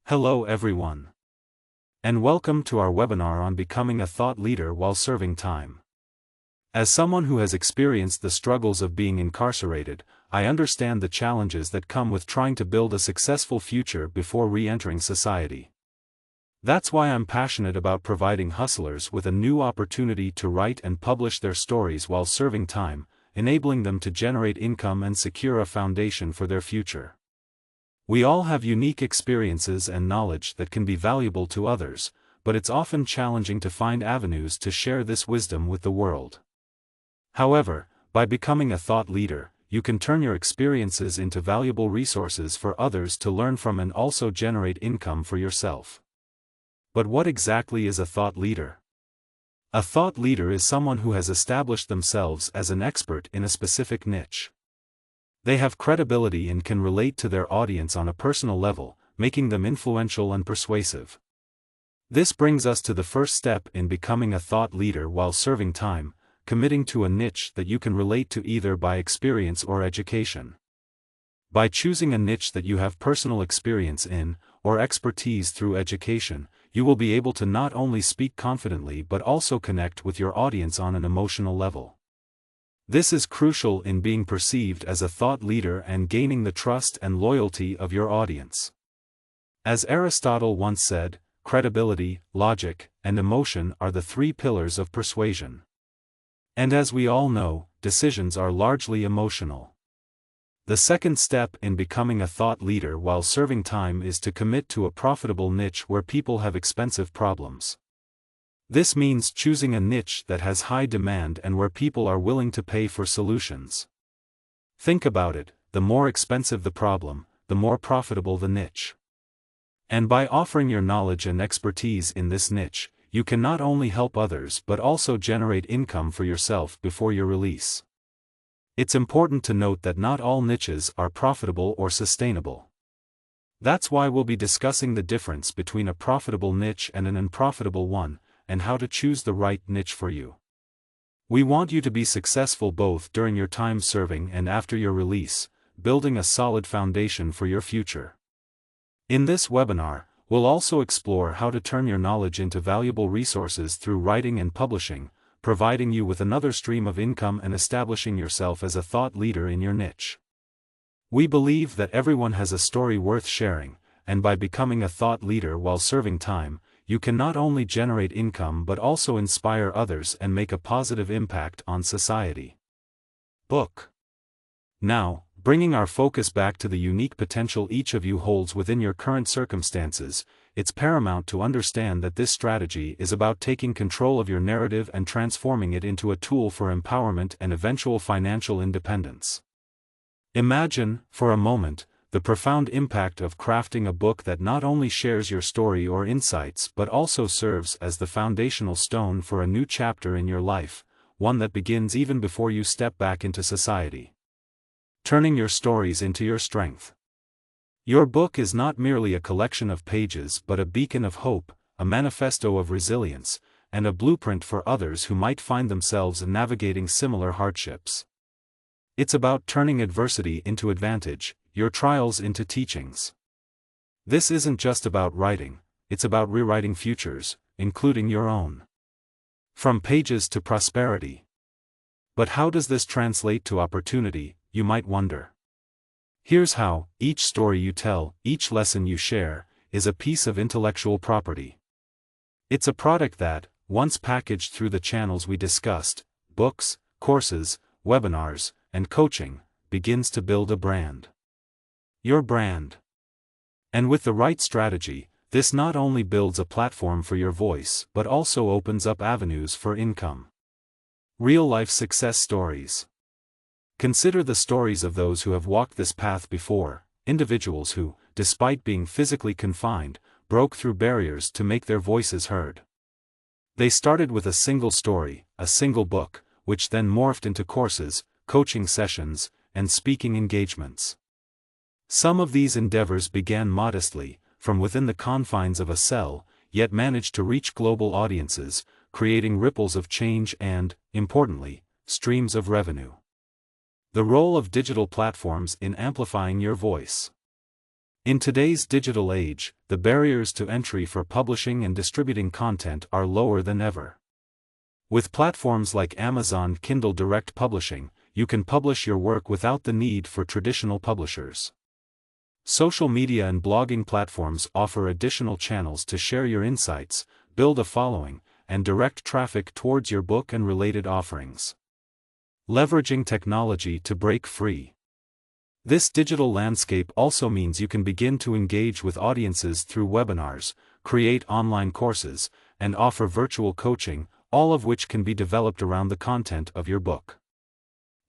Hello everyone, and welcome to our webinar on becoming a thought leader while serving time. As someone who has experienced the struggles of being incarcerated, I understand the challenges that come with trying to build a successful future before re-entering society. That's why I'm passionate about providing hustlers with a new opportunity to write and publish their stories while serving time, enabling them to generate income and secure a foundation for their future. We all have unique experiences and knowledge that can be valuable to others, but it's often challenging to find avenues to share this wisdom with the world. However, by becoming a thought leader, you can turn your experiences into valuable resources for others to learn from and also generate income for yourself. But what exactly is a thought leader? A thought leader is someone who has established themselves as an expert in a specific niche. They have credibility and can relate to their audience on a personal level, making them influential and persuasive. This brings us to the first step in becoming a thought leader while serving time, committing to a niche that you can relate to either by experience or education. By choosing a niche that you have personal experience in, or expertise through education, you will be able to not only speak confidently but also connect with your audience on an emotional level. This is crucial in being perceived as a thought leader and gaining the trust and loyalty of your audience. As Aristotle once said, credibility, logic, and emotion are the three pillars of persuasion. And as we all know, decisions are largely emotional. The second step in becoming a thought leader while serving time is to commit to a profitable niche where people have expensive problems. This means choosing a niche that has high demand and where people are willing to pay for solutions. Think about it, the more expensive the problem, the more profitable the niche. And by offering your knowledge and expertise in this niche, you can not only help others but also generate income for yourself before your release. It's important to note that not all niches are profitable or sustainable. That's why we'll be discussing the difference between a profitable niche and an unprofitable one, and how to choose the right niche for you. We want you to be successful both during your time serving and after your release, building a solid foundation for your future. In this webinar, we'll also explore how to turn your knowledge into valuable resources through writing and publishing, providing you with another stream of income and establishing yourself as a thought leader in your niche. We believe that everyone has a story worth sharing, and by becoming a thought leader while serving time, you can not only generate income but also inspire others and make a positive impact on society. Book. Now, bringing our focus back to the unique potential each of you holds within your current circumstances, it's paramount to understand that this strategy is about taking control of your narrative and transforming it into a tool for empowerment and eventual financial independence. Imagine, for a moment, the profound impact of crafting a book that not only shares your story or insights but also serves as the foundational stone for a new chapter in your life, one that begins even before you step back into society. Turning your stories into your strength. Your book is not merely a collection of pages but a beacon of hope, a manifesto of resilience, and a blueprint for others who might find themselves navigating similar hardships. It's about turning adversity into advantage, your trials into teachings. This isn't just about writing, it's about rewriting futures, including your own. From pages to prosperity. But how does this translate to opportunity, you might wonder? Here's how: each story you tell, each lesson you share, is a piece of intellectual property. It's a product that, once packaged through the channels we discussed, books, courses, webinars, and coaching, begins to build a brand. Your brand. And with the right strategy, this not only builds a platform for your voice but also opens up avenues for income. Real-life success stories. Consider the stories of those who have walked this path before, individuals who, despite being physically confined, broke through barriers to make their voices heard. They started with a single story, a single book, which then morphed into courses, coaching sessions, and speaking engagements. Some of these endeavors began modestly, from within the confines of a cell, yet managed to reach global audiences, creating ripples of change and, importantly, streams of revenue. The role of digital platforms in amplifying your voice. In today's digital age, the barriers to entry for publishing and distributing content are lower than ever. With platforms like Amazon Kindle Direct Publishing, you can publish your work without the need for traditional publishers. Social media and blogging platforms offer additional channels to share your insights, build a following, and direct traffic towards your book and related offerings. Leveraging technology to break free. This digital landscape also means you can begin to engage with audiences through webinars, create online courses, and offer virtual coaching, all of which can be developed around the content of your book.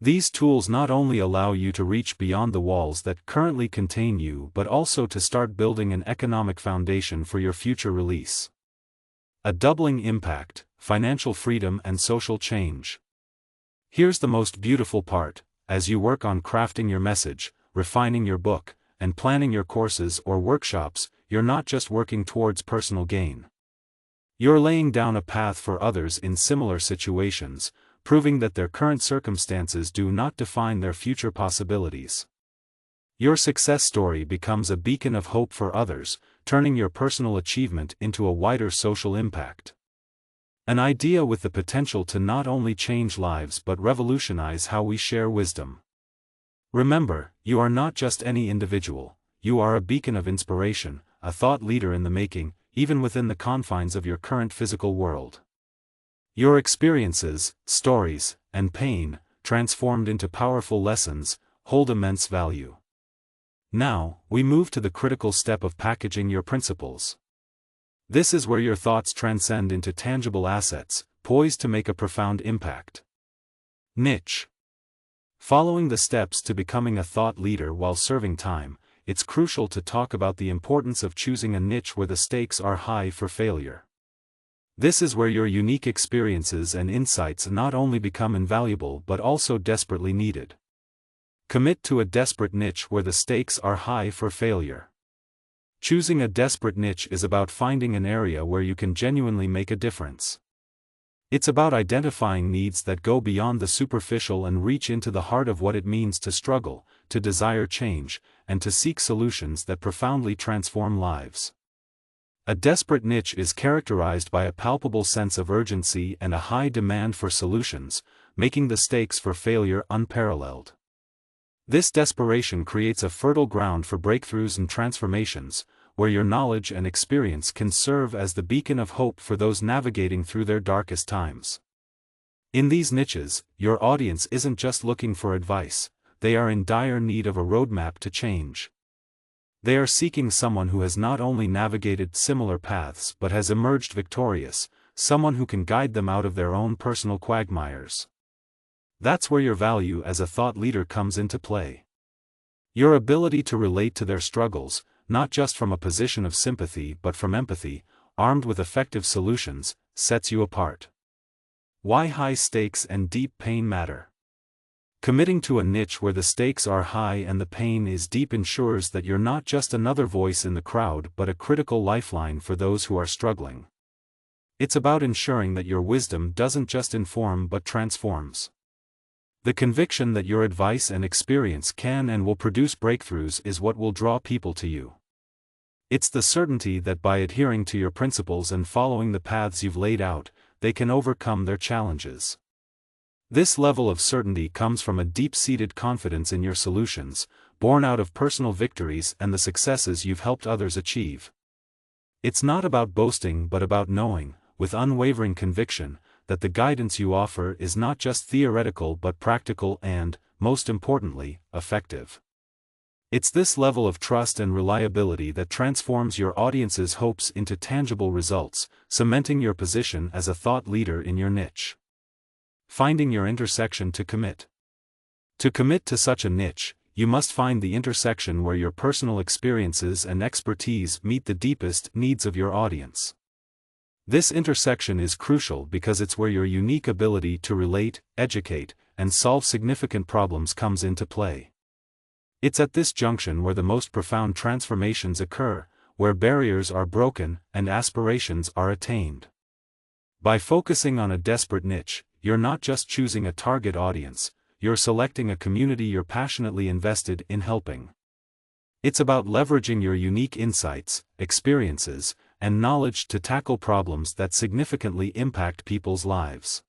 These tools not only allow you to reach beyond the walls that currently contain you but also to start building an economic foundation for your future release. A doubling impact, financial freedom and social change. Here's the most beautiful part: as you work on crafting your message, refining your book, and planning your courses or workshops, you're not just working towards personal gain. You're laying down a path for others in similar situations, proving that their current circumstances do not define their future possibilities. Your success story becomes a beacon of hope for others, turning your personal achievement into a wider social impact. An idea with the potential to not only change lives but revolutionize how we share wisdom. Remember, you are not just any individual, you are a beacon of inspiration, a thought leader in the making, even within the confines of your current physical world. Your experiences, stories, and pain, transformed into powerful lessons, hold immense value. Now, we move to the critical step of packaging your principles. This is where your thoughts transcend into tangible assets, poised to make a profound impact. Niche. Following the steps to becoming a thought leader while serving time, it's crucial to talk about the importance of choosing a niche where the stakes are high for failure. This is where your unique experiences and insights not only become invaluable but also desperately needed. Commit to a desperate niche where the stakes are high for failure. Choosing a desperate niche is about finding an area where you can genuinely make a difference. It's about identifying needs that go beyond the superficial and reach into the heart of what it means to struggle, to desire change, and to seek solutions that profoundly transform lives. A desperate niche is characterized by a palpable sense of urgency and a high demand for solutions, making the stakes for failure unparalleled. This desperation creates a fertile ground for breakthroughs and transformations, where your knowledge and experience can serve as the beacon of hope for those navigating through their darkest times. In these niches, your audience isn't just looking for advice, they are in dire need of a roadmap to change. They are seeking someone who has not only navigated similar paths but has emerged victorious, someone who can guide them out of their own personal quagmires. That's where your value as a thought leader comes into play. Your ability to relate to their struggles, not just from a position of sympathy but from empathy, armed with effective solutions, sets you apart. Why high stakes and deep pain matter. Committing to a niche where the stakes are high and the pain is deep ensures that you're not just another voice in the crowd but a critical lifeline for those who are struggling. It's about ensuring that your wisdom doesn't just inform but transforms. The conviction that your advice and experience can and will produce breakthroughs is what will draw people to you. It's the certainty that by adhering to your principles and following the paths you've laid out, they can overcome their challenges. This level of certainty comes from a deep-seated confidence in your solutions, born out of personal victories and the successes you've helped others achieve. It's not about boasting but about knowing, with unwavering conviction, that the guidance you offer is not just theoretical but practical and, most importantly, effective. It's this level of trust and reliability that transforms your audience's hopes into tangible results, cementing your position as a thought leader in your niche. Finding your intersection to commit. To commit to such a niche, you must find the intersection where your personal experiences and expertise meet the deepest needs of your audience. This intersection is crucial because it's where your unique ability to relate, educate, and solve significant problems comes into play. It's at this junction where the most profound transformations occur, where barriers are broken and aspirations are attained. By focusing on a desperate niche, you're not just choosing a target audience, you're selecting a community you're passionately invested in helping. It's about leveraging your unique insights, experiences, and knowledge to tackle problems that significantly impact people's lives.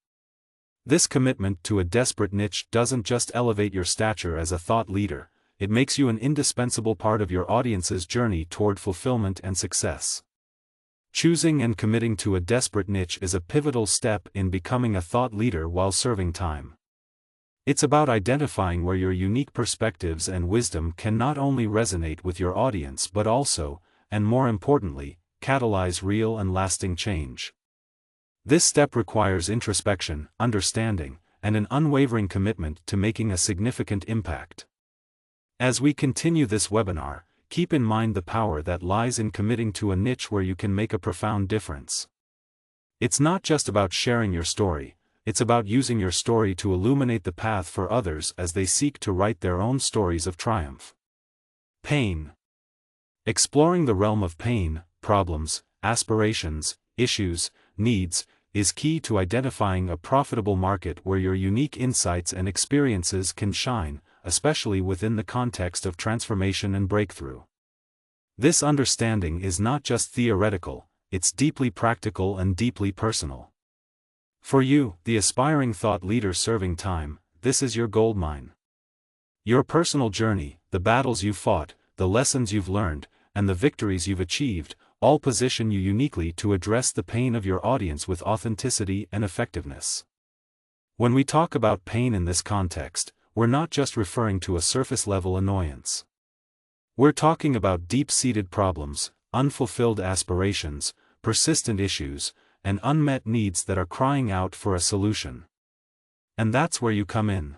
This commitment to a desperate niche doesn't just elevate your stature as a thought leader, it makes you an indispensable part of your audience's journey toward fulfillment and success. Choosing and committing to a desperate niche is a pivotal step in becoming a thought leader while serving time. It's about identifying where your unique perspectives and wisdom can not only resonate with your audience but also, and more importantly, catalyze real and lasting change. This step requires introspection, understanding, and an unwavering commitment to making a significant impact. As we continue this webinar, keep in mind the power that lies in committing to a niche where you can make a profound difference. It's not just about sharing your story, it's about using your story to illuminate the path for others as they seek to write their own stories of triumph. Pain. Exploring the realm of pain, problems, aspirations, issues, needs, is key to identifying a profitable market where your unique insights and experiences can shine, especially within the context of transformation and breakthrough. This understanding is not just theoretical, it's deeply practical and deeply personal. For you, the aspiring thought leader serving time, this is your goldmine. Your personal journey, the battles you've fought, the lessons you've learned, and the victories you've achieved, all position you uniquely to address the pain of your audience with authenticity and effectiveness. When we talk about pain in this context, we're not just referring to a surface-level annoyance. We're talking about deep-seated problems, unfulfilled aspirations, persistent issues, and unmet needs that are crying out for a solution. And that's where you come in.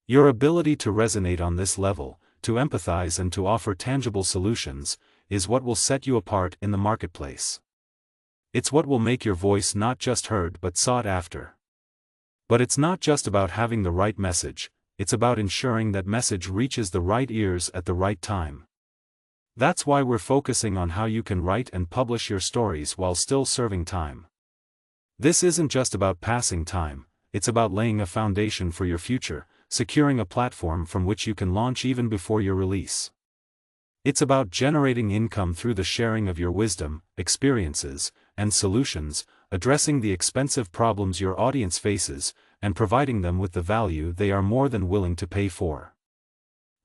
Your ability to resonate on this level, to empathize and to offer tangible solutions, is what will set you apart in the marketplace. It's what will make your voice not just heard but sought after. But it's not just about having the right message, it's about ensuring that message reaches the right ears at the right time. That's why we're focusing on how you can write and publish your stories while still serving time. This isn't just about passing time, it's about laying a foundation for your future, securing a platform from which you can launch even before your release. It's about generating income through the sharing of your wisdom, experiences, and solutions, addressing the expensive problems your audience faces, and providing them with the value they are more than willing to pay for.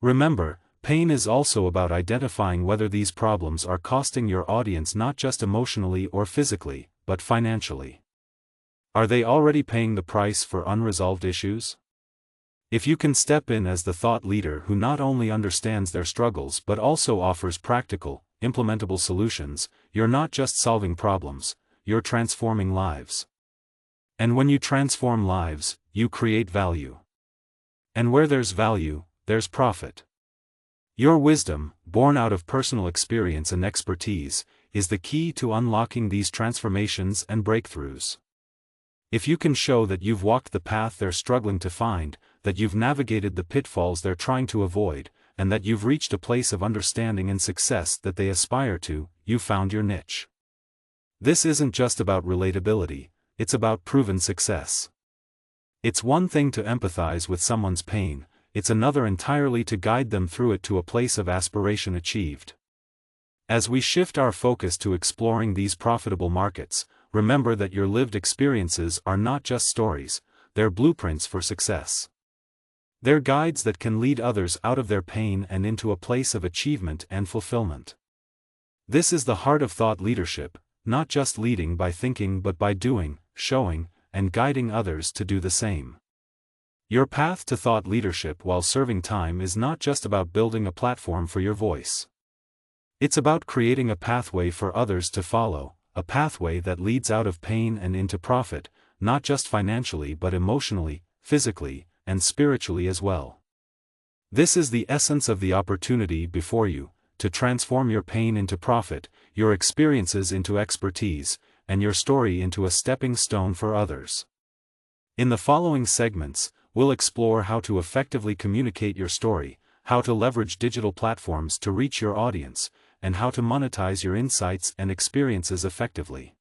Remember, pain is also about identifying whether these problems are costing your audience not just emotionally or physically, but financially. Are they already paying the price for unresolved issues? If you can step in as the thought leader who not only understands their struggles but also offers practical, implementable solutions, you're not just solving problems, you're transforming lives. And when you transform lives, you create value. And where there's value, there's profit. Your wisdom, born out of personal experience and expertise, is the key to unlocking these transformations and breakthroughs. If you can show that you've walked the path they're struggling to find, that you've navigated the pitfalls they're trying to avoid, and that you've reached a place of understanding and success that they aspire to, you've found your niche. This isn't just about relatability, it's about proven success. It's one thing to empathize with someone's pain, it's another entirely to guide them through it to a place of aspiration achieved. As we shift our focus to exploring these profitable markets, remember that your lived experiences are not just stories, they're blueprints for success. They're guides that can lead others out of their pain and into a place of achievement and fulfillment. This is the heart of thought leadership, not just leading by thinking but by doing, showing, and guiding others to do the same. Your path to thought leadership while serving time is not just about building a platform for your voice. It's about creating a pathway for others to follow, a pathway that leads out of pain and into profit, not just financially but emotionally, physically, and spiritually as well. This is the essence of the opportunity before you, to transform your pain into profit, your experiences into expertise, and your story into a stepping stone for others. In the following segments, we'll explore how to effectively communicate your story, how to leverage digital platforms to reach your audience, and how to monetize your insights and experiences effectively.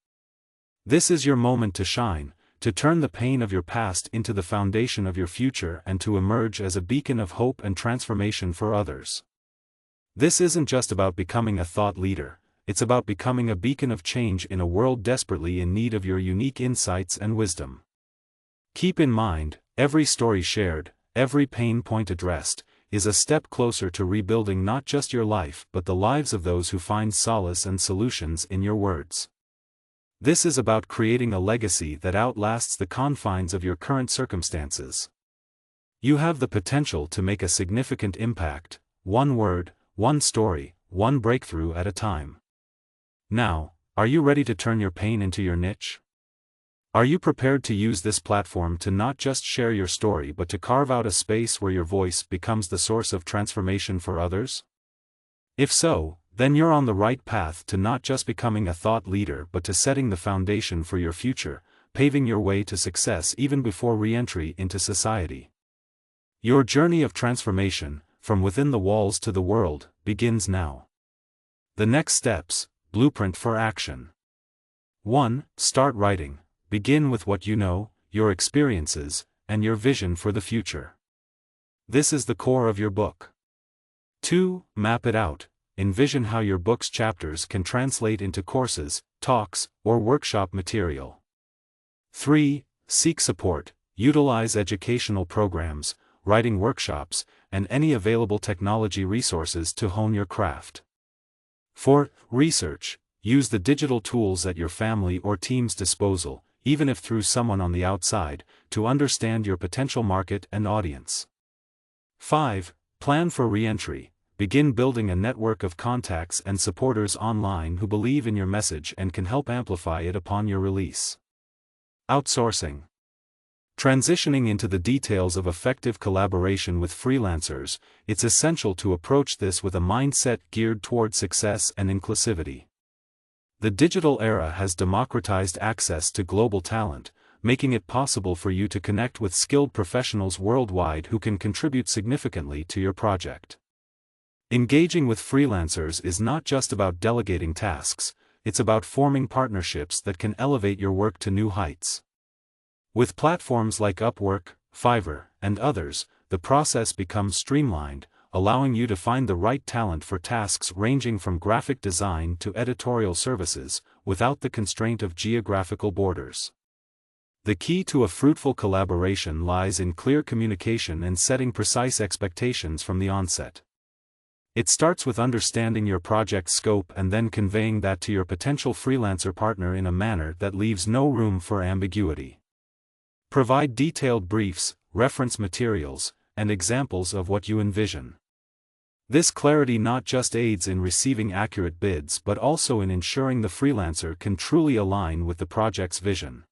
This is your moment to shine, to turn the pain of your past into the foundation of your future and to emerge as a beacon of hope and transformation for others. This isn't just about becoming a thought leader, it's about becoming a beacon of change in a world desperately in need of your unique insights and wisdom. Keep in mind, every story shared, every pain point addressed, is a step closer to rebuilding not just your life but the lives of those who find solace and solutions in your words. This is about creating a legacy that outlasts the confines of your current circumstances. You have the potential to make a significant impact, one word, one story, one breakthrough at a time. Now, are you ready to turn your pain into your niche? Are you prepared to use this platform to not just share your story but to carve out a space where your voice becomes the source of transformation for others? If so, then you're on the right path to not just becoming a thought leader but to setting the foundation for your future, paving your way to success even before re-entry into society. Your journey of transformation, from within the walls to the world, begins now. The next steps: Blueprint for action. 1. Start writing. Begin with what you know, your experiences, and your vision for the future. This is the core of your book. 2. Map it out. Envision how your book's chapters can translate into courses, talks, or workshop material. 3. Seek support. Utilize educational programs, writing workshops, and any available technology resources to hone your craft. 4. Research. Use the digital tools at your family or team's disposal, even if through someone on the outside, to understand your potential market and audience. 5. Plan for re-entry. Begin building a network of contacts and supporters online who believe in your message and can help amplify it upon your release. Outsourcing. Transitioning into the details of effective collaboration with freelancers, it's essential to approach this with a mindset geared toward success and inclusivity. The digital era has democratized access to global talent, making it possible for you to connect with skilled professionals worldwide who can contribute significantly to your project. Engaging with freelancers is not just about delegating tasks, it's about forming partnerships that can elevate your work to new heights. With platforms like Upwork, Fiverr, and others, the process becomes streamlined, allowing you to find the right talent for tasks ranging from graphic design to editorial services, without the constraint of geographical borders. The key to a fruitful collaboration lies in clear communication and setting precise expectations from the onset. It starts with understanding your project's scope and then conveying that to your potential freelancer partner in a manner that leaves no room for ambiguity. Provide detailed briefs, reference materials, and examples of what you envision. This clarity not just aids in receiving accurate bids but also in ensuring the freelancer can truly align with the project's vision.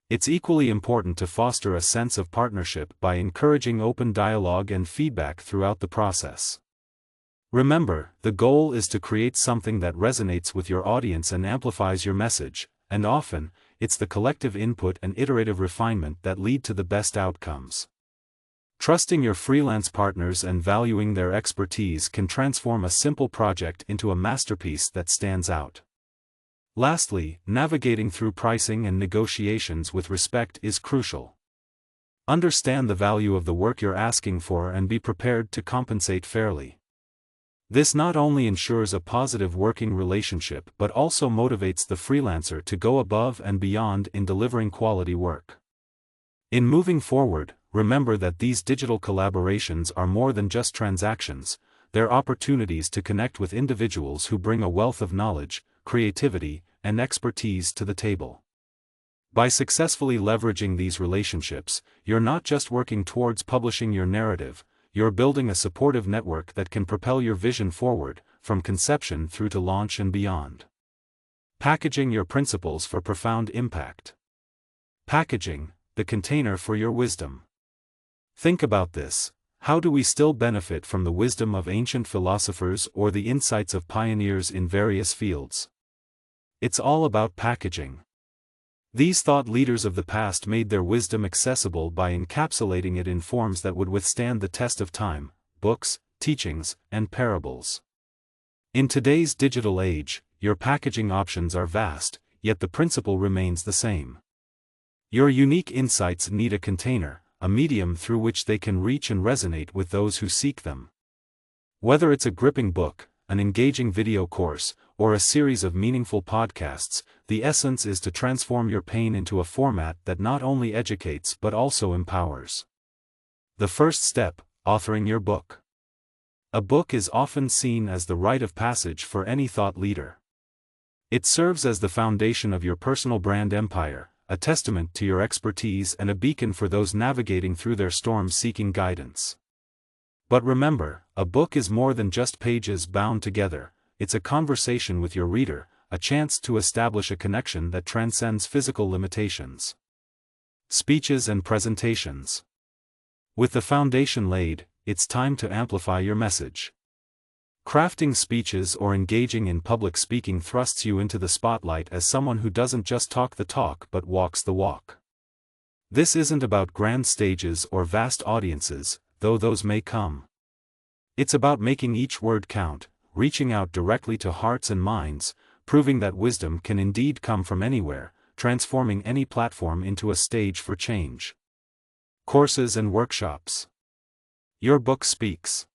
It's equally important to foster a sense of partnership by encouraging open dialogue and feedback throughout the process. Remember, the goal is to create something that resonates with your audience and amplifies your message, and often, it's the collective input and iterative refinement that lead to the best outcomes. Trusting your freelance partners and valuing their expertise can transform a simple project into a masterpiece that stands out. Lastly, navigating through pricing and negotiations with respect is crucial. Understand the value of the work you're asking for and be prepared to compensate fairly. This not only ensures a positive working relationship but also motivates the freelancer to go above and beyond in delivering quality work. In moving forward, remember that these digital collaborations are more than just transactions, they're opportunities to connect with individuals who bring a wealth of knowledge, creativity, and expertise to the table. By successfully leveraging these relationships, you're not just working towards publishing your narrative, you're building a supportive network that can propel your vision forward, from conception through to launch and beyond. Packaging your principles for profound impact. Packaging, the container for your wisdom. Think about this: how do we still benefit from the wisdom of ancient philosophers or the insights of pioneers in various fields? It's all about packaging. These thought leaders of the past made their wisdom accessible by encapsulating it in forms that would withstand the test of time: books, teachings, and parables. In today's digital age, your packaging options are vast, yet the principle remains the same. Your unique insights need a container, a medium through which they can reach and resonate with those who seek them. Whether it's a gripping book, an engaging video course, or a series of meaningful podcasts, the essence is to transform your pain into a format that not only educates but also empowers. The first step: authoring your book. A book is often seen as the rite of passage for any thought leader. It serves as the foundation of your personal brand empire, a testament to your expertise and a beacon for those navigating through their storms seeking guidance. But remember, a book is more than just pages bound together. It's a conversation with your reader, a chance to establish a connection that transcends physical limitations. Speeches and presentations. With the foundation laid, it's time to amplify your message. Crafting speeches or engaging in public speaking thrusts you into the spotlight as someone who doesn't just talk the talk but walks the walk. This isn't about grand stages or vast audiences, though those may come. It's about making each word count, reaching out directly to hearts and minds, proving that wisdom can indeed come from anywhere, transforming any platform into a stage for change. Courses and workshops. Your book speaks.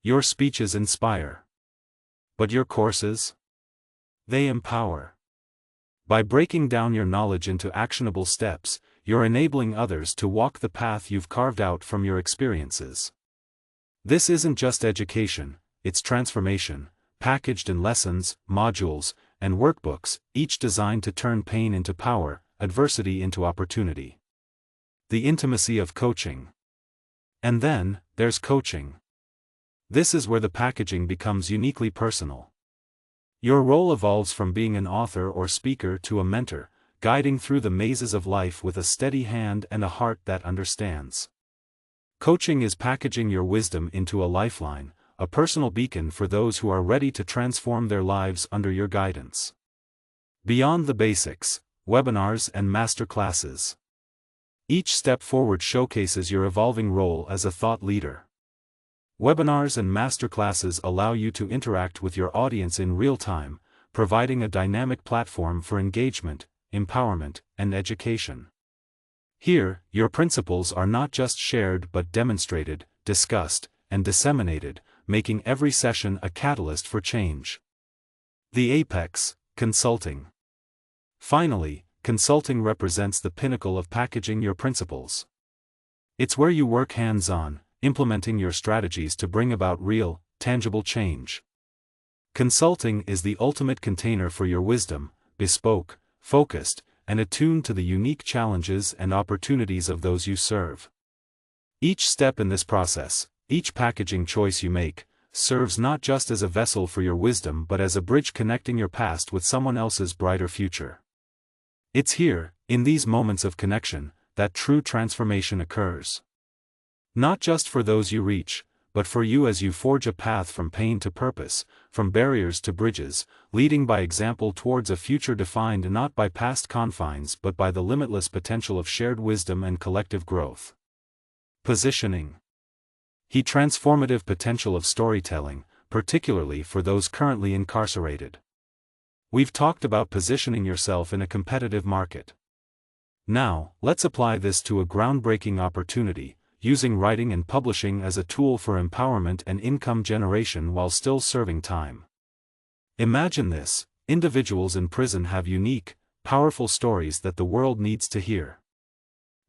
Your speeches inspire. But your courses? They empower. By breaking down your knowledge into actionable steps, you're enabling others to walk the path you've carved out from your experiences. This isn't just education, it's transformation, packaged in lessons, modules, and workbooks, each designed to turn pain into power, adversity into opportunity. The intimacy of coaching. And then, there's coaching. This is where the packaging becomes uniquely personal. Your role evolves from being an author or speaker to a mentor, guiding through the mazes of life with a steady hand and a heart that understands. Coaching is packaging your wisdom into a lifeline, a personal beacon for those who are ready to transform their lives under your guidance. Beyond the basics, webinars and masterclasses. Each step forward showcases your evolving role as a thought leader. Webinars and masterclasses allow you to interact with your audience in real time, providing a dynamic platform for engagement, empowerment, and education. Here, your principles are not just shared but demonstrated, discussed, and disseminated, making every session a catalyst for change. The apex: consulting. Finally, consulting represents the pinnacle of packaging your principles. It's where you work hands-on, implementing your strategies to bring about real, tangible change. Consulting is the ultimate container for your wisdom, bespoke, focused, and attuned to the unique challenges and opportunities of those you serve. Each step in this process, each packaging choice you make, serves not just as a vessel for your wisdom but as a bridge connecting your past with someone else's brighter future. It's here, in these moments of connection, that true transformation occurs. Not just for those you reach, but for you as you forge a path from pain to purpose, from barriers to bridges, leading by example towards a future defined not by past confines but by the limitless potential of shared wisdom and collective growth. Positioning. The transformative potential of storytelling, particularly for those currently incarcerated. We've talked about positioning yourself in a competitive market. Now, let's apply this to a groundbreaking opportunity, using writing and publishing as a tool for empowerment and income generation while still serving time. Imagine this: individuals in prison have unique, powerful stories that the world needs to hear.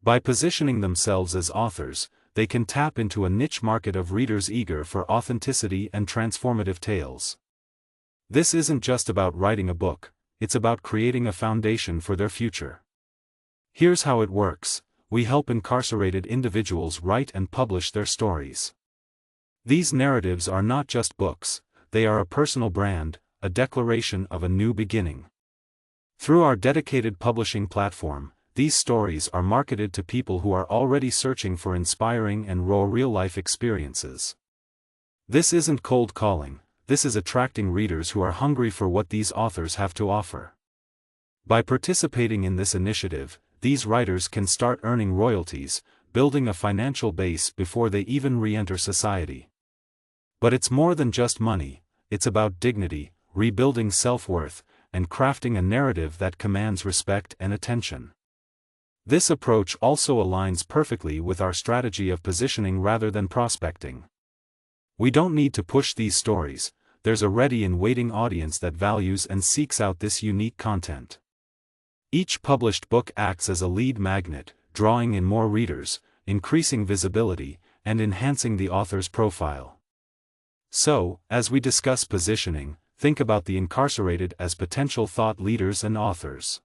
By positioning themselves as authors, they can tap into a niche market of readers eager for authenticity and transformative tales. This isn't just about writing a book, it's about creating a foundation for their future. Here's how it works: we help incarcerated individuals write and publish their stories. These narratives are not just books, they are a personal brand, a declaration of a new beginning. Through our dedicated publishing platform, these stories are marketed to people who are already searching for inspiring and raw real-life experiences. This isn't cold calling, this is attracting readers who are hungry for what these authors have to offer. By participating in this initiative, these writers can start earning royalties, building a financial base before they even re-enter society. But it's more than just money, it's about dignity, rebuilding self-worth, and crafting a narrative that commands respect and attention. This approach also aligns perfectly with our strategy of positioning rather than prospecting. We don't need to push these stories, there's a ready and waiting audience that values and seeks out this unique content. Each published book acts as a lead magnet, drawing in more readers, increasing visibility, and enhancing the author's profile. So, as we discuss positioning, think about the incarcerated as potential thought leaders and authors.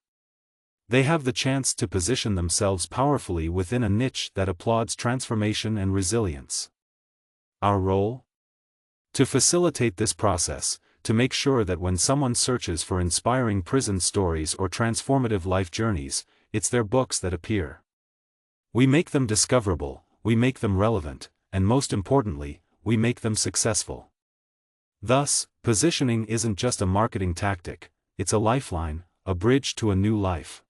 They have the chance to position themselves powerfully within a niche that applauds transformation and resilience. Our role? To facilitate this process, to make sure that when someone searches for inspiring prison stories or transformative life journeys, it's their books that appear. We make them discoverable, we make them relevant, and most importantly, we make them successful. Thus, positioning isn't just a marketing tactic, it's a lifeline, a bridge to a new life.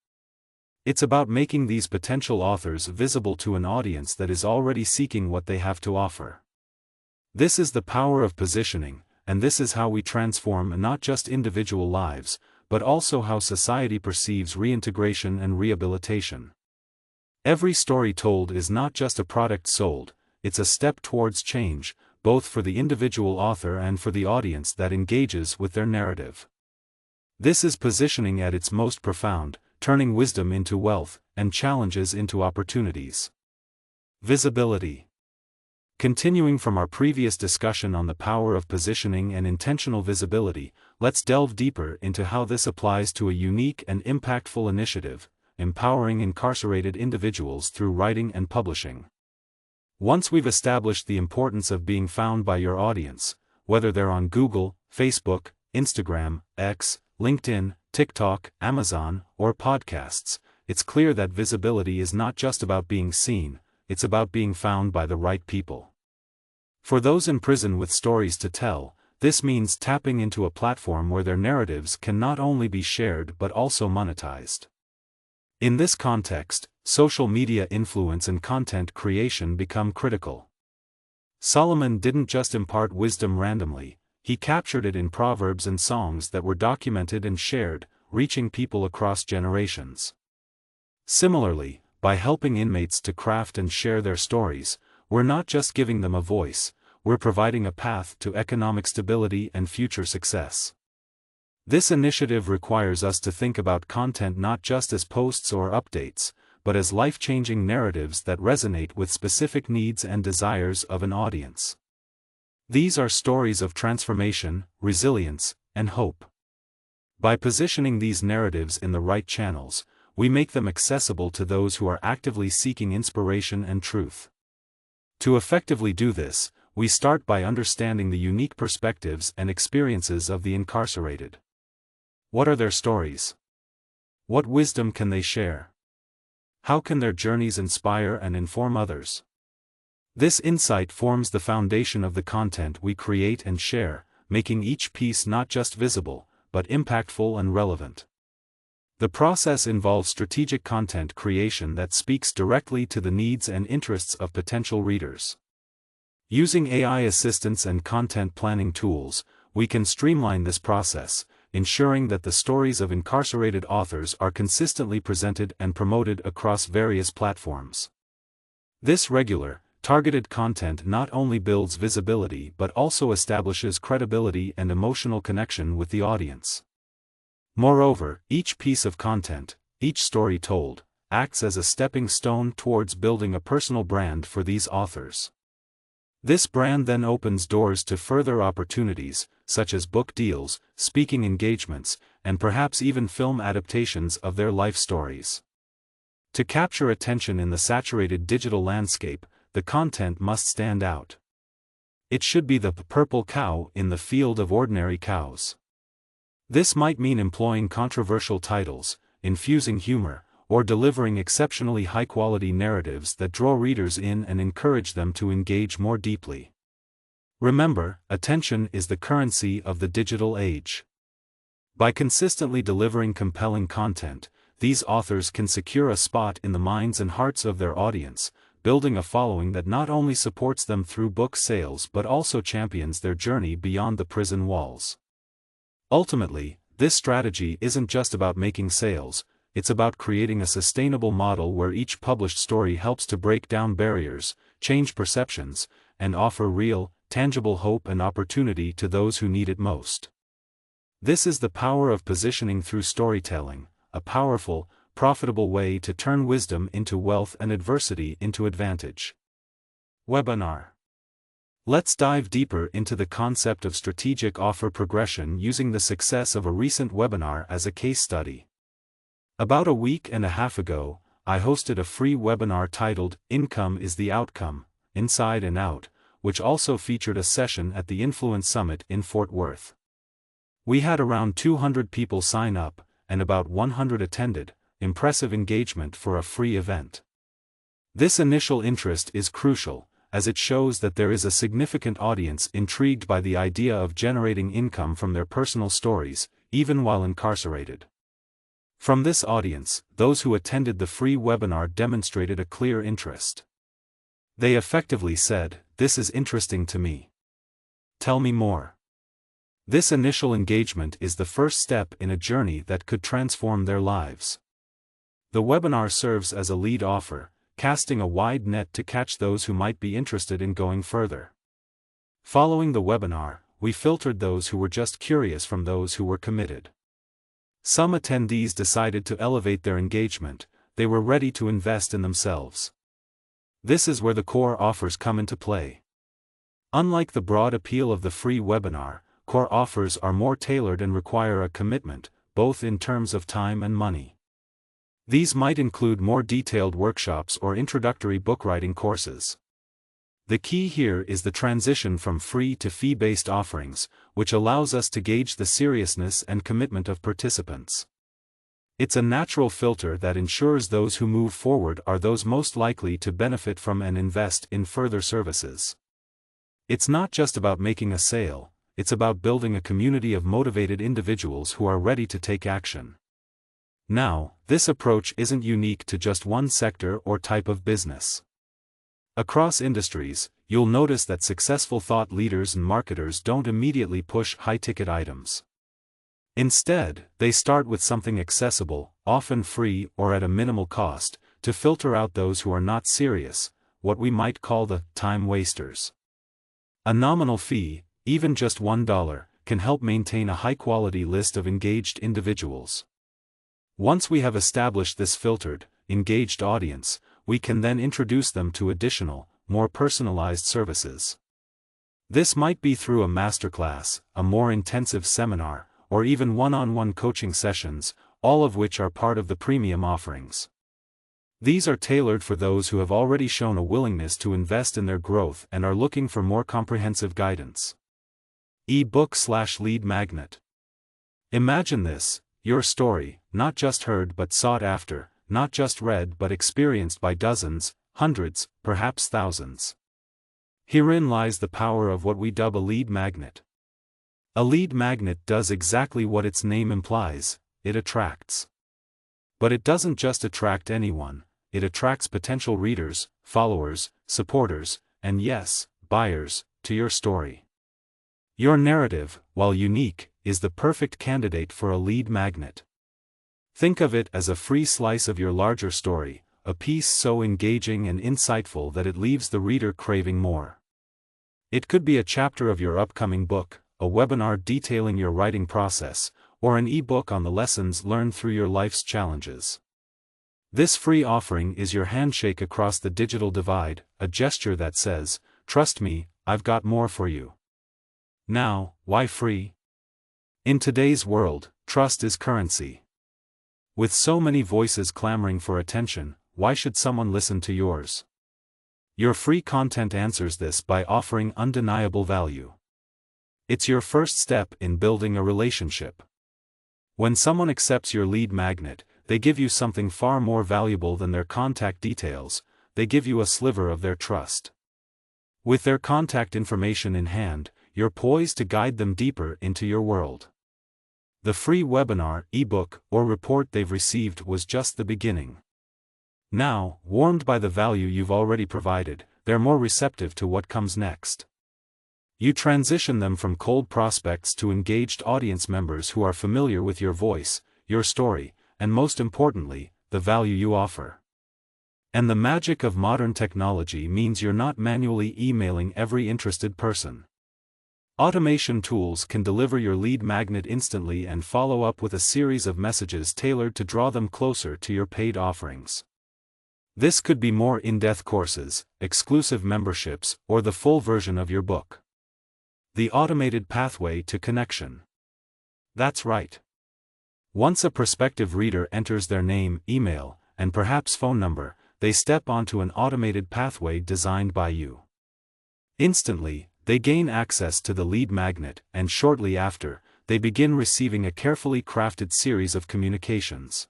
It's about making these potential authors visible to an audience that is already seeking what they have to offer. This is the power of positioning, and this is how we transform not just individual lives, but also how society perceives reintegration and rehabilitation. Every story told is not just a product sold, it's a step towards change, both for the individual author and for the audience that engages with their narrative. This is positioning at its most profound, turning wisdom into wealth, and challenges into opportunities. Visibility. Continuing from our previous discussion on the power of positioning and intentional visibility, let's delve deeper into how this applies to a unique and impactful initiative, empowering incarcerated individuals through writing and publishing. Once we've established the importance of being found by your audience, whether they're on Google, Facebook, Instagram, X, LinkedIn, TikTok, Amazon, or podcasts, it's clear that visibility is not just about being seen, it's about being found by the right people. For those in prison with stories to tell, this means tapping into a platform where their narratives can not only be shared but also monetized. In this context, social media influence and content creation become critical. Solomon didn't just impart wisdom randomly, he captured it in proverbs and songs that were documented and shared, reaching people across generations. Similarly, by helping inmates to craft and share their stories, we're not just giving them a voice, we're providing a path to economic stability and future success. This initiative requires us to think about content not just as posts or updates, but as life-changing narratives that resonate with specific needs and desires of an audience. These are stories of transformation, resilience, and hope. By positioning these narratives in the right channels, we make them accessible to those who are actively seeking inspiration and truth. To effectively do this, we start by understanding the unique perspectives and experiences of the incarcerated. What are their stories? What wisdom can they share? How can their journeys inspire and inform others? This insight forms the foundation of the content we create and share, making each piece not just visible, but impactful and relevant. The process involves strategic content creation that speaks directly to the needs and interests of potential readers. Using AI assistance and content planning tools, we can streamline this process, ensuring that the stories of incarcerated authors are consistently presented and promoted across various platforms. This regular, targeted content not only builds visibility but also establishes credibility and emotional connection with the audience. Moreover, each piece of content, each story told, acts as a stepping stone towards building a personal brand for these authors. This brand then opens doors to further opportunities, such as book deals, speaking engagements, and perhaps even film adaptations of their life stories. To capture attention in the saturated digital landscape, the content must stand out. It should be the purple cow in the field of ordinary cows. This might mean employing controversial titles, infusing humor, or delivering exceptionally high-quality narratives that draw readers in and encourage them to engage more deeply. Remember, attention is the currency of the digital age. By consistently delivering compelling content, these authors can secure a spot in the minds and hearts of their audience, building a following that not only supports them through book sales but also champions their journey beyond the prison walls. Ultimately, this strategy isn't just about making sales, it's about creating a sustainable model where each published story helps to break down barriers, change perceptions, and offer real, tangible hope and opportunity to those who need it most. This is the power of positioning through storytelling, a powerful, profitable way to turn wisdom into wealth and adversity into advantage. Webinar. Let's dive deeper into the concept of strategic offer progression using the success of a recent webinar as a case study. About a week and a half ago, I hosted a free webinar titled Income is the Outcome, Inside and Out, which also featured a session at the Influence Summit in Fort Worth. We had around 200 people sign up, and about 100 attended. Impressive engagement for a free event. This initial interest is crucial, as it shows that there is a significant audience intrigued by the idea of generating income from their personal stories, even while incarcerated. From this audience, those who attended the free webinar demonstrated a clear interest. They effectively said, "This is interesting to me. Tell me more." This initial engagement is the first step in a journey that could transform their lives. The webinar serves as a lead offer, casting a wide net to catch those who might be interested in going further. Following the webinar, we filtered those who were just curious from those who were committed. Some attendees decided to elevate their engagement, they were ready to invest in themselves. This is where the core offers come into play. Unlike the broad appeal of the free webinar, core offers are more tailored and require a commitment, both in terms of time and money. These might include more detailed workshops or introductory book-writing courses. The key here is the transition from free to fee-based offerings, which allows us to gauge the seriousness and commitment of participants. It's a natural filter that ensures those who move forward are those most likely to benefit from and invest in further services. It's not just about making a sale, it's about building a community of motivated individuals who are ready to take action. Now, this approach isn't unique to just one sector or type of business. Across industries, you'll notice that successful thought leaders and marketers don't immediately push high-ticket items. Instead, they start with something accessible, often free or at a minimal cost, to filter out those who are not serious, what we might call the time wasters. A nominal fee, even just $1, can help maintain a high-quality list of engaged individuals. Once we have established this filtered, engaged audience, we can then introduce them to additional, more personalized services. This might be through a masterclass, a more intensive seminar, or even one-on-one coaching sessions, all of which are part of the premium offerings. These are tailored for those who have already shown a willingness to invest in their growth and are looking for more comprehensive guidance. E-book/lead magnet. Imagine this. Your story, not just heard but sought after, not just read but experienced by dozens, hundreds, perhaps thousands. Herein lies the power of what we dub a lead magnet. A lead magnet does exactly what its name implies, it attracts. But it doesn't just attract anyone, it attracts potential readers, followers, supporters, and yes, buyers, to your story. Your narrative, while unique, is the perfect candidate for a lead magnet. Think of it as a free slice of your larger story, a piece so engaging and insightful that it leaves the reader craving more. It could be a chapter of your upcoming book, a webinar detailing your writing process, or an e-book on the lessons learned through your life's challenges. This free offering is your handshake across the digital divide, a gesture that says, "Trust me, I've got more for you." Now, why free? In today's world, trust is currency. With so many voices clamoring for attention, why should someone listen to yours? Your free content answers this by offering undeniable value. It's your first step in building a relationship. When someone accepts your lead magnet, they give you something far more valuable than their contact details, they give you a sliver of their trust. With their contact information in hand, you're poised to guide them deeper into your world. The free webinar, ebook, or report they've received was just the beginning. Now, warmed by the value you've already provided, they're more receptive to what comes next. You transition them from cold prospects to engaged audience members who are familiar with your voice, your story, and most importantly, the value you offer. And the magic of modern technology means you're not manually emailing every interested person. Automation tools can deliver your lead magnet instantly and follow up with a series of messages tailored to draw them closer to your paid offerings. This could be more in-depth courses, exclusive memberships, or the full version of your book. The automated pathway to connection. That's right. Once a prospective reader enters their name, email, and perhaps phone number, they step onto an automated pathway designed by you. Instantly, they gain access to the lead magnet, and shortly after, they begin receiving a carefully crafted series of communications.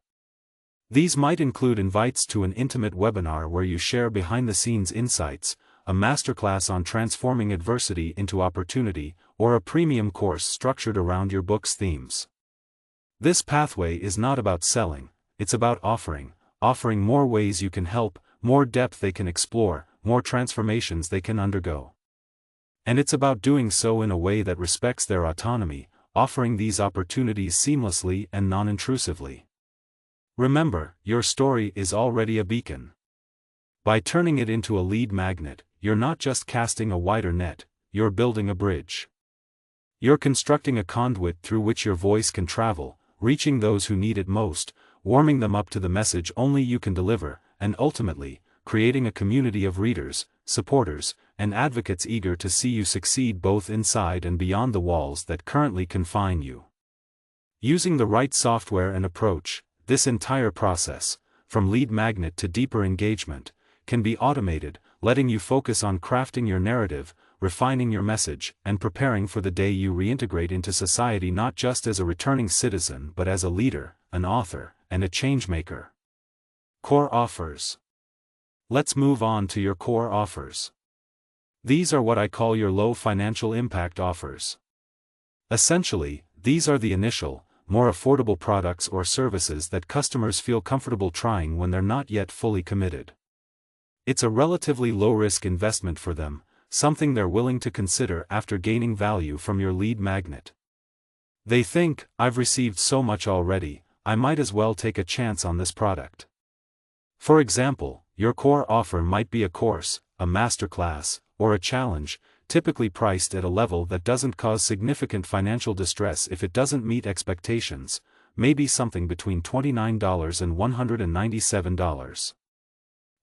These might include invites to an intimate webinar where you share behind-the-scenes insights, a masterclass on transforming adversity into opportunity, or a premium course structured around your book's themes. This pathway is not about selling, it's about offering more ways you can help, more depth they can explore, more transformations they can undergo. And it's about doing so in a way that respects their autonomy, offering these opportunities seamlessly and non-intrusively. Remember, your story is already a beacon. By turning it into a lead magnet, you're not just casting a wider net, you're building a bridge. You're constructing a conduit through which your voice can travel, reaching those who need it most, warming them up to the message only you can deliver, and ultimately, creating a community of readers, supporters, and advocates eager to see you succeed both inside and beyond the walls that currently confine you. Using the right software and approach, this entire process, from lead magnet to deeper engagement, can be automated, letting you focus on crafting your narrative, refining your message, and preparing for the day you reintegrate into society not just as a returning citizen but as a leader, an author, and a changemaker. Core offers. Let's move on to your core offers. These are what I call your low financial impact offers. Essentially, these are the initial, more affordable products or services that customers feel comfortable trying when they're not yet fully committed. It's a relatively low-risk investment for them, something they're willing to consider after gaining value from your lead magnet. They think, I've received so much already, I might as well take a chance on this product. For example, your core offer might be a course, a masterclass, or a challenge, typically priced at a level that doesn't cause significant financial distress if it doesn't meet expectations, maybe something between $29 and $197.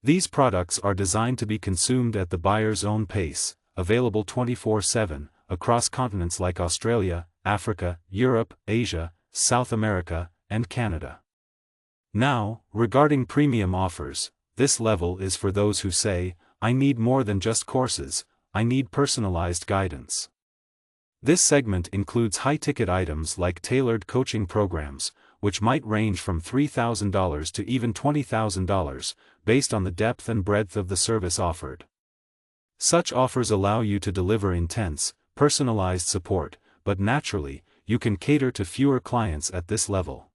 These products are designed to be consumed at the buyer's own pace, available 24/7, across continents like Australia, Africa, Europe, Asia, South America, and Canada. Now, regarding premium offers, this level is for those who say, I need more than just courses, I need personalized guidance. This segment includes high-ticket items like tailored coaching programs, which might range from $3,000 to even $20,000, based on the depth and breadth of the service offered. Such offers allow you to deliver intense, personalized support, but naturally, you can cater to fewer clients at this level.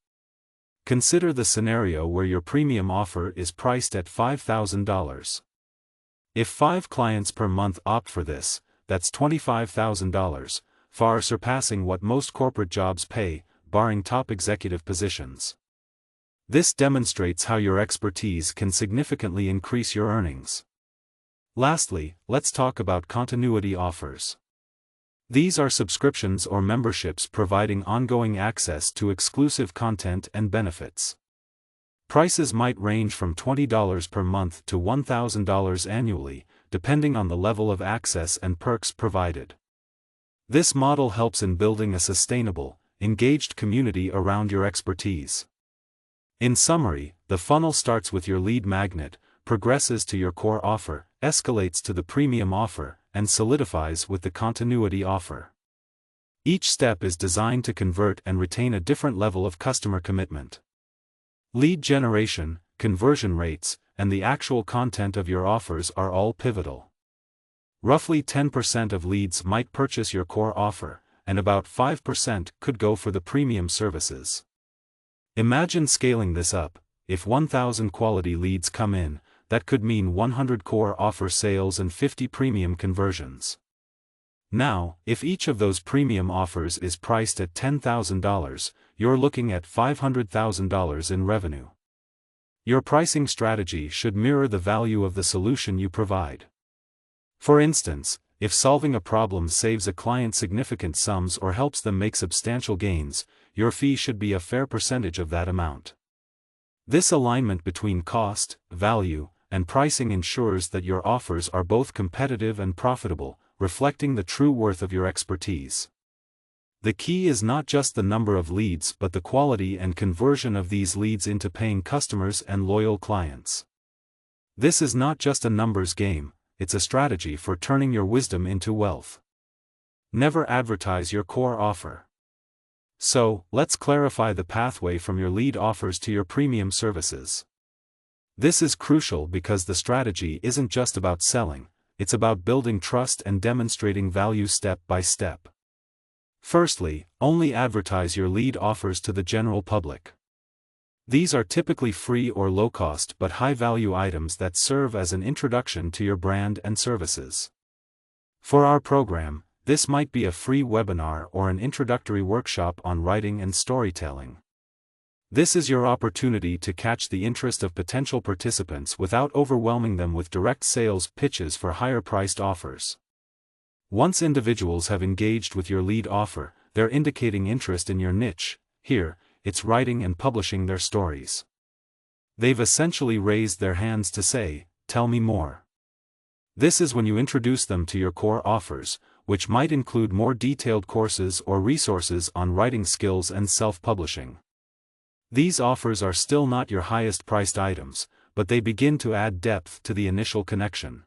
Consider the scenario where your premium offer is priced at $5,000. If 5 clients per month opt for this, that's $25,000, far surpassing what most corporate jobs pay, barring top executive positions. This demonstrates how your expertise can significantly increase your earnings. Lastly, let's talk about continuity offers. These are subscriptions or memberships providing ongoing access to exclusive content and benefits. Prices might range from $20 per month to $1,000 annually, depending on the level of access and perks provided. This model helps in building a sustainable, engaged community around your expertise. In summary, the funnel starts with your lead magnet, progresses to your core offer, escalates to the premium offer, and solidifies with the continuity offer. Each step is designed to convert and retain a different level of customer commitment. Lead generation, conversion rates, and the actual content of your offers are all pivotal. Roughly 10% of leads might purchase your core offer, and about 5% could go for the premium services. Imagine scaling this up. If 1,000 quality leads come in, that could mean 100 core offer sales and 50 premium conversions. Now, if each of those premium offers is priced at $10,000, you're looking at $500,000 in revenue. Your pricing strategy should mirror the value of the solution you provide. For instance, if solving a problem saves a client significant sums or helps them make substantial gains, your fee should be a fair percentage of that amount. This alignment between cost, value, and pricing ensures that your offers are both competitive and profitable, reflecting the true worth of your expertise. The key is not just the number of leads but the quality and conversion of these leads into paying customers and loyal clients. This is not just a numbers game, it's a strategy for turning your wisdom into wealth. Never advertise your core offer. So, let's clarify the pathway from your lead offers to your premium services. This is crucial because the strategy isn't just about selling, it's about building trust and demonstrating value step by step. Firstly, only advertise your lead offers to the general public. These are typically free or low-cost but high-value items that serve as an introduction to your brand and services. For our program, this might be a free webinar or an introductory workshop on writing and storytelling. This is your opportunity to catch the interest of potential participants without overwhelming them with direct sales pitches for higher-priced offers. Once individuals have engaged with your lead offer, they're indicating interest in your niche. Here, it's writing and publishing their stories. They've essentially raised their hands to say, "Tell me more." This is when you introduce them to your core offers, which might include more detailed courses or resources on writing skills and self-publishing. These offers are still not your highest-priced items, but they begin to add depth to the initial connection.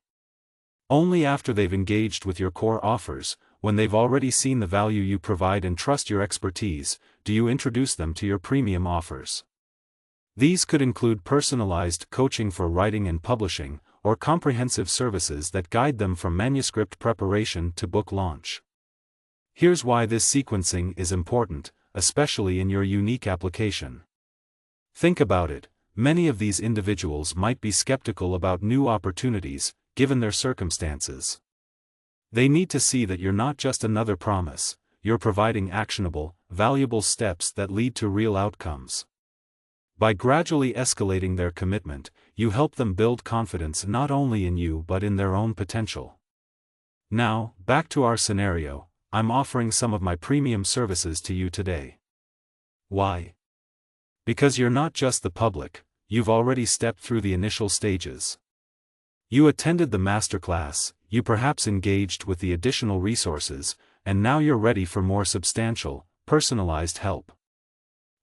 Only after they've engaged with your core offers, when they've already seen the value you provide and trust your expertise, do you introduce them to your premium offers. These could include personalized coaching for writing and publishing, or comprehensive services that guide them from manuscript preparation to book launch. Here's why this sequencing is important, especially in your unique application. Think about it, many of these individuals might be skeptical about new opportunities, given their circumstances. They need to see that you're not just another promise, you're providing actionable, valuable steps that lead to real outcomes. By gradually escalating their commitment, you help them build confidence not only in you but in their own potential. Now, back to our scenario, I'm offering some of my premium services to you today. Why? Because you're not just the public, you've already stepped through the initial stages. You attended the masterclass, you perhaps engaged with the additional resources, and now you're ready for more substantial, personalized help.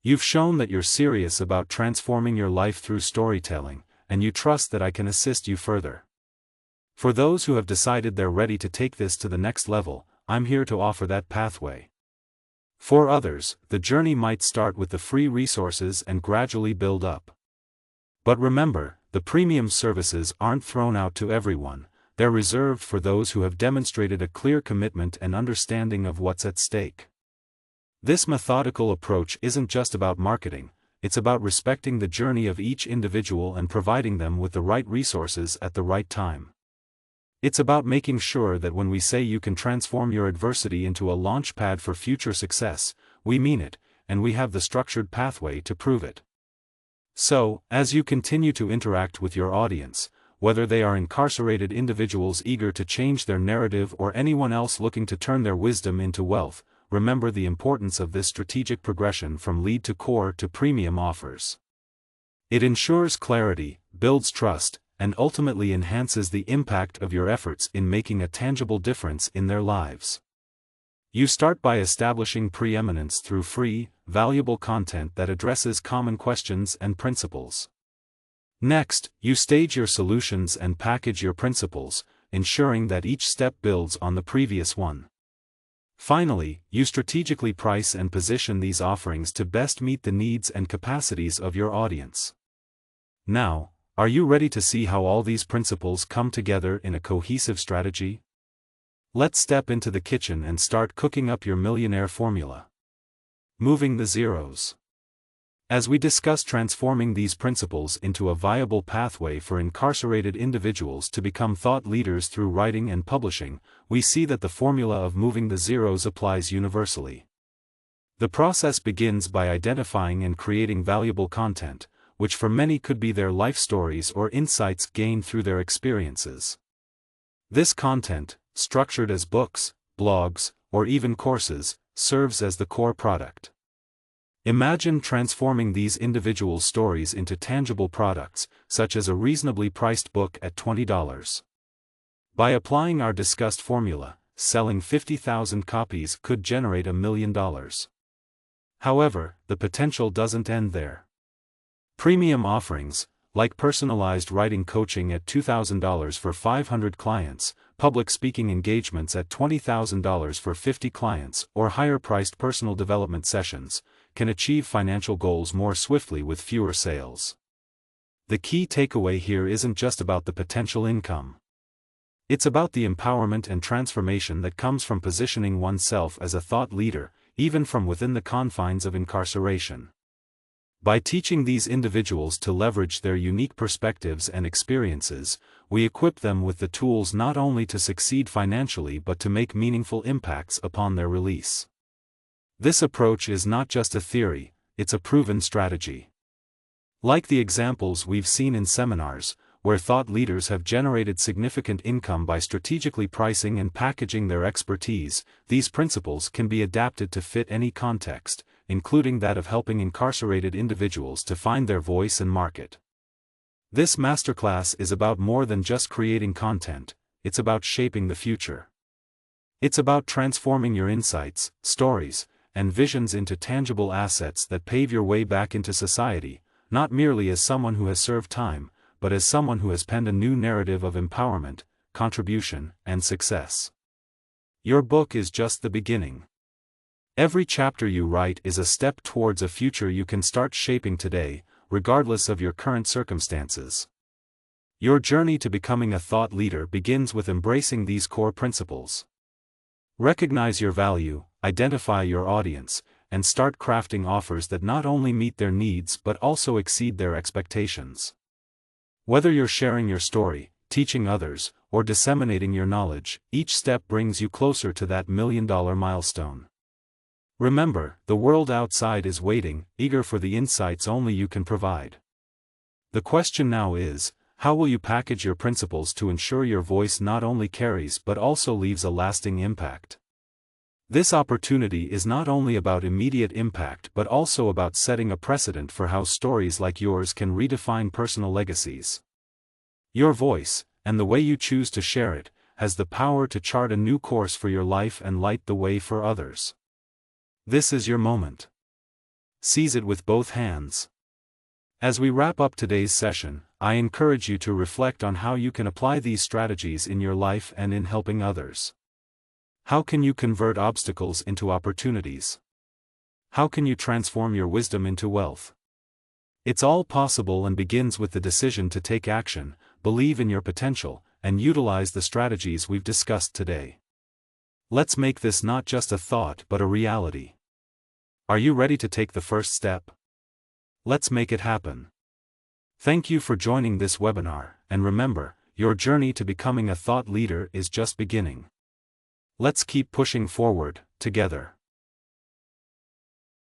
You've shown that you're serious about transforming your life through storytelling, and you trust that I can assist you further. For those who have decided they're ready to take this to the next level, I'm here to offer that pathway. For others, the journey might start with the free resources and gradually build up. But remember, the premium services aren't thrown out to everyone, they're reserved for those who have demonstrated a clear commitment and understanding of what's at stake. This methodical approach isn't just about marketing, it's about respecting the journey of each individual and providing them with the right resources at the right time. It's about making sure that when we say you can transform your adversity into a launchpad for future success, we mean it, and we have the structured pathway to prove it. So, as you continue to interact with your audience, whether they are incarcerated individuals eager to change their narrative or anyone else looking to turn their wisdom into wealth, remember the importance of this strategic progression from lead to core to premium offers. It ensures clarity, builds trust, and ultimately enhances the impact of your efforts in making a tangible difference in their lives. You start by establishing preeminence through free, valuable content that addresses common questions and principles. Next, you stage your solutions and package your principles, ensuring that each step builds on the previous one. Finally, you strategically price and position these offerings to best meet the needs and capacities of your audience. Now, are you ready to see how all these principles come together in a cohesive strategy? Let's step into the kitchen and start cooking up your millionaire formula. Moving the zeros. As we discuss transforming these principles into a viable pathway for incarcerated individuals to become thought leaders through writing and publishing, we see that the formula of moving the zeros applies universally. The process begins by identifying and creating valuable content, which for many could be their life stories or insights gained through their experiences. This content, structured as books, blogs, or even courses, serves as the core product. Imagine transforming these individual stories into tangible products, such as a reasonably priced book at $20. By applying our discussed formula, selling 50,000 copies could generate $1 million. However, the potential doesn't end there. Premium offerings, like personalized writing coaching at $2,000 for 500 clients, public speaking engagements at $20,000 for 50 clients, or higher-priced personal development sessions, can achieve financial goals more swiftly with fewer sales. The key takeaway here isn't just about the potential income. It's about the empowerment and transformation that comes from positioning oneself as a thought leader, even from within the confines of incarceration. By teaching these individuals to leverage their unique perspectives and experiences, we equip them with the tools not only to succeed financially but to make meaningful impacts upon their release. This approach is not just a theory, it's a proven strategy. Like the examples we've seen in seminars, where thought leaders have generated significant income by strategically pricing and packaging their expertise, these principles can be adapted to fit any context, including that of helping incarcerated individuals to find their voice and market. This masterclass is about more than just creating content, it's about shaping the future. It's about transforming your insights, stories, and visions into tangible assets that pave your way back into society, not merely as someone who has served time, but as someone who has penned a new narrative of empowerment, contribution, and success. Your book is just the beginning. Every chapter you write is a step towards a future you can start shaping today, regardless of your current circumstances. Your journey to becoming a thought leader begins with embracing these core principles. Recognize your value, identify your audience, and start crafting offers that not only meet their needs but also exceed their expectations. Whether you're sharing your story, teaching others, or disseminating your knowledge, each step brings you closer to that $1 million milestone. Remember, the world outside is waiting, eager for the insights only you can provide. The question now is, how will you package your principles to ensure your voice not only carries but also leaves a lasting impact? This opportunity is not only about immediate impact but also about setting a precedent for how stories like yours can redefine personal legacies. Your voice, and the way you choose to share it, has the power to chart a new course for your life and light the way for others. This is your moment. Seize it with both hands. As we wrap up today's session, I encourage you to reflect on how you can apply these strategies in your life and in helping others. How can you convert obstacles into opportunities? How can you transform your wisdom into wealth? It's all possible and begins with the decision to take action, believe in your potential, and utilize the strategies we've discussed today. Let's make this not just a thought but a reality. Are you ready to take the first step? Let's make it happen. Thank you for joining this webinar, and remember, your journey to becoming a thought leader is just beginning. Let's keep pushing forward, together.